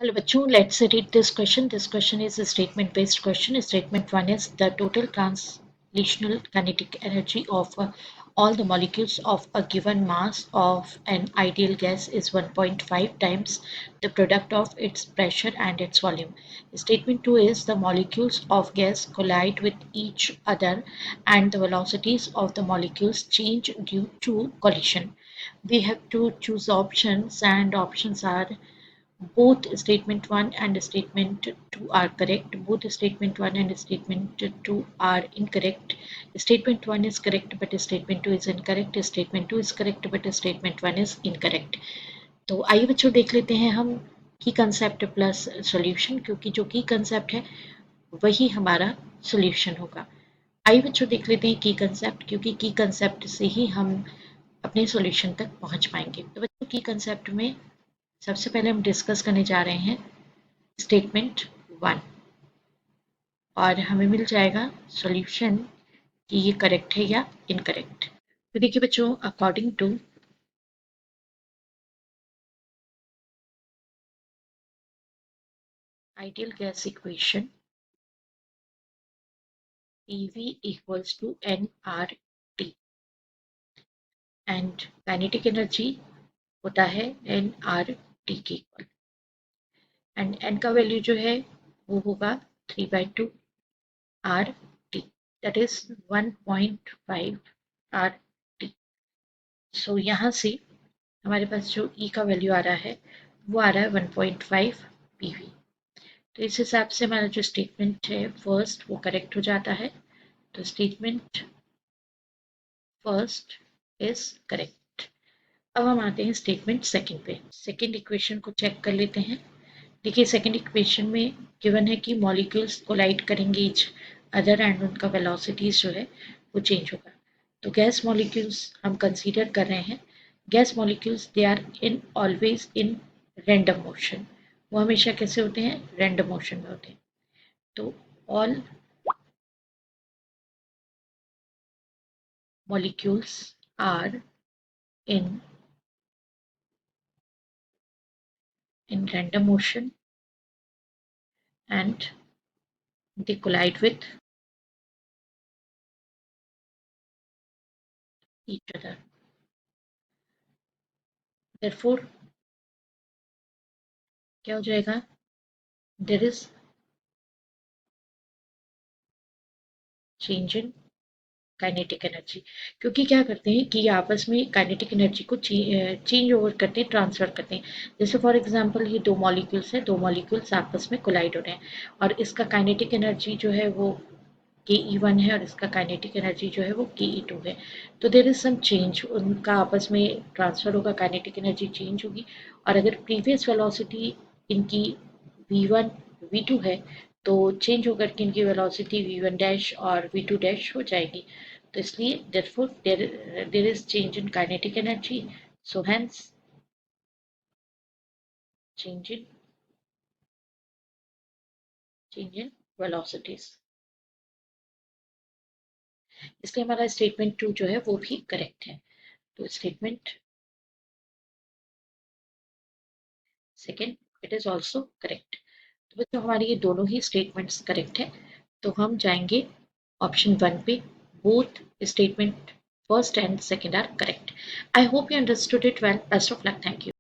Hello, bachcho. Let's read this question. This question is a statement-based question. Statement one is the total translational kinetic energy of all the molecules of a given mass of an ideal gas is 1.5 times the product of its pressure and its volume. Statement two is the molecules of gas collide with each other and the velocities of the molecules change due to collision. We have to choose options, and options are both statement 1 and statement 2 are correct. Both statement 1 and statement 2 are incorrect. Statement 1 is correct but statement 2 is incorrect. Statement 2 is correct but statement 1 is incorrect. तो आइए बच्चों देख लेते हैं हम की concept plus solution, क्योंकि जो की कंसेप्ट है वही हमारा सॉल्यूशन होगा। आइए बच्चों देख लेते हैं की कंसेप्ट, क्योंकि की कंसेप्ट से ही हम अपने सॉल्यूशन तक पहुंच पाएंगे। तो बच्चों की कंसेप्ट में सबसे पहले हम डिस्कस करने जा रहे हैं स्टेटमेंट 1 और हमें मिल जाएगा सॉल्यूशन कि ये करेक्ट है या इनकरेक्ट। तो देखिए बच्चों, according to ideal gas equation PV equals to nRT and kinetic energy होता है nRT के इक्वल, एंड n का वैल्यू जो है वो होगा 3/2 RT, दैट इज 1.5 RT। सो यहाँ से हमारे पास जो E का वैल्यू आ रहा है वो आ रहा है 1.5 PV। तो इस हिसाब से हमारा जो स्टेटमेंट है फर्स्ट वो करेक्ट हो जाता है। तो स्टेटमेंट फर्स्ट इज करेक्ट। अब हम आते हैं स्टेटमेंट सेकंड पे। सेकंड इक्वेशन को चेक कर लेते हैं। देखिए सेकंड इक्वेशन में गिवन है कि मॉलिक्यूल्स कोलाइड करेंगे ईच अदर एंड उनका वेलोसिटीज जो है वो चेंज होगा। तो गैस मॉलिक्यूल्स हम कंसीडर कर रहे हैं। Gas molecules they are in always in random motion. वो हमेशा कैसे होते हैं? रैंडम मोशन में होते हैं। तो all molecules are in random motion and they collide with each other. Therefore, क्या हो जाएगा? There is change in kinetic energy, क्योंकि क्या करते हैं कि ये आपस में काइनेटिक एनर्जी को चेंज ओवर करते हैं, ट्रांसफर करते हैं। जैसे फॉर एग्जांपल ये दो मॉलिक्यूल्स हैं, दो मॉलिक्यूल्स आपस में कोलाइड हो रहे हैं और इसका काइनेटिक एनर्जी जो है वो ke1 है और इसका काइनेटिक एनर्जी जो है वो ke2 है। तो देर इज सम चेंज, उनका आपस में ट्रांसफर होगा, काइनेटिक एनर्जी चेंज होगी। और अगर प्रीवियस वेलोसिटी इनकी v1 v2 है तो चेंज होकर के इनकी वेलोसिटी v1 डैश और v2 डैश हो जाएगी। तो इसलिए therefore there is change in kinetic energy, so hence change in velocities। इसलिए हमारा स्टेटमेंट 2 जो है वो भी करेक्ट है। तो statement second it is also correct. तो बच्चों हमारे ये दोनों ही स्टेटमेंट्स करेक्ट है। तो हम जाएंगे ऑप्शन 1 पे। Both statement first and second are correct. I hope you understood it well. Best of luck. Thank you.